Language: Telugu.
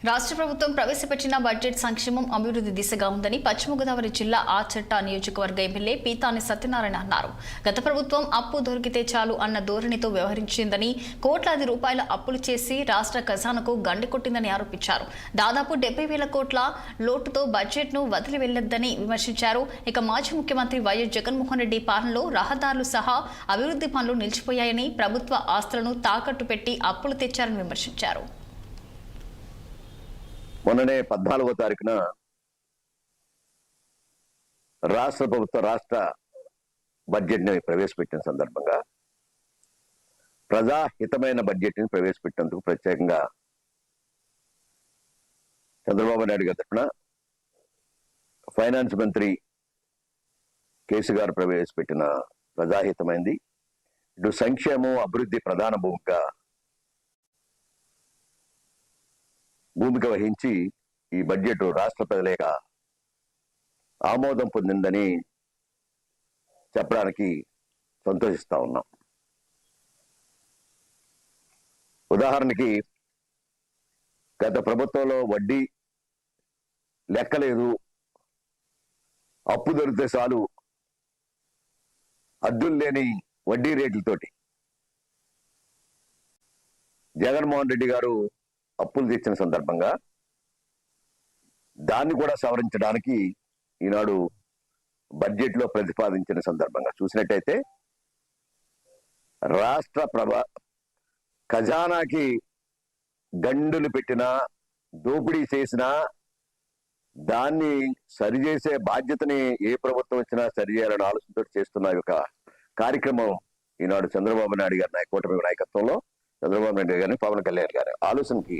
రాష్ట్ర ప్రభుత్వం ప్రవేశపెట్టిన బడ్జెట్ సంక్షేమం అభివృద్ధి దిశగా ఉందని పశ్చిమ గోదావరి జిల్లా ఆచట్ట నియోజకవర్గ ఎమ్మెల్యే పీతాని సత్యనారాయణ అన్నారు. గత ప్రభుత్వం అప్పు దొరికితే చాలు అన్న ధోరణితో వ్యవహరించిందని, కోట్లాది రూపాయల అప్పులు చేసి రాష్ట్ర ఖజానాకు గండి కొట్టిందని ఆరోపించారు. దాదాపు 70,000 కోట్ల లోటుతో బడ్జెట్ను వదిలి వెళ్లొద్దని విమర్శించారు. ఇక మాజీ ముఖ్యమంత్రి వైఎస్ జగన్మోహన్ రెడ్డి పాలనలో రహదారులు సహా అభివృద్ధి పనులు నిలిచిపోయాయని, ప్రభుత్వ ఆస్తులను తాకట్టు పెట్టి అప్పులు తెచ్చారని విమర్శించారు. మొన్ననే 14వ తారీఖున రాష్ట్ర ప్రభుత్వ రాష్ట్ర బడ్జెట్ని ప్రవేశపెట్టిన సందర్భంగా ప్రజాహితమైన బడ్జెట్ని ప్రవేశపెట్టేందుకు ప్రత్యేకంగా చంద్రబాబు నాయుడు గారి తరఫున ఫైనాన్స్ మంత్రి కేసీ గారు ప్రవేశపెట్టిన ప్రజాహితమైంది. ఇటు సంక్షేమం అభివృద్ధి ప్రధాన భూమిక వహించి ఈ బడ్జెట్ రాష్ట్ర ప్రజల ఆమోదం పొందిందని చెప్పడానికి సంతోషిస్తా ఉన్నాం. ఉదాహరణకి గత ప్రభుత్వంలో వడ్డీ లెక్కలేదు, అప్పు దొరికితే చాలు అద్దులు లేని వడ్డీ రేట్లతోటి జగన్మోహన్ రెడ్డి గారు అప్పులు తెచ్చిన సందర్భంగా దాన్ని కూడా సవరించడానికి ఈనాడు బడ్జెట్లో ప్రతిపాదించిన సందర్భంగా చూసినట్టయితే రాష్ట్ర ఖజానాకి గండులు పెట్టినా, దోపిడీ చేసినా దాన్ని సరిచేసే బాధ్యతని ఏ ప్రభుత్వం వచ్చినా సరిచేయాలని ఆలోచనతో చేస్తున్న ఒక కార్యక్రమం ఈనాడు చంద్రబాబు నాయుడు గారి కూటమి నాయకత్వంలో చంద్రబాబు నాయుడు గారిని, పవన్ కళ్యాణ్ గారి ఆలోచనకి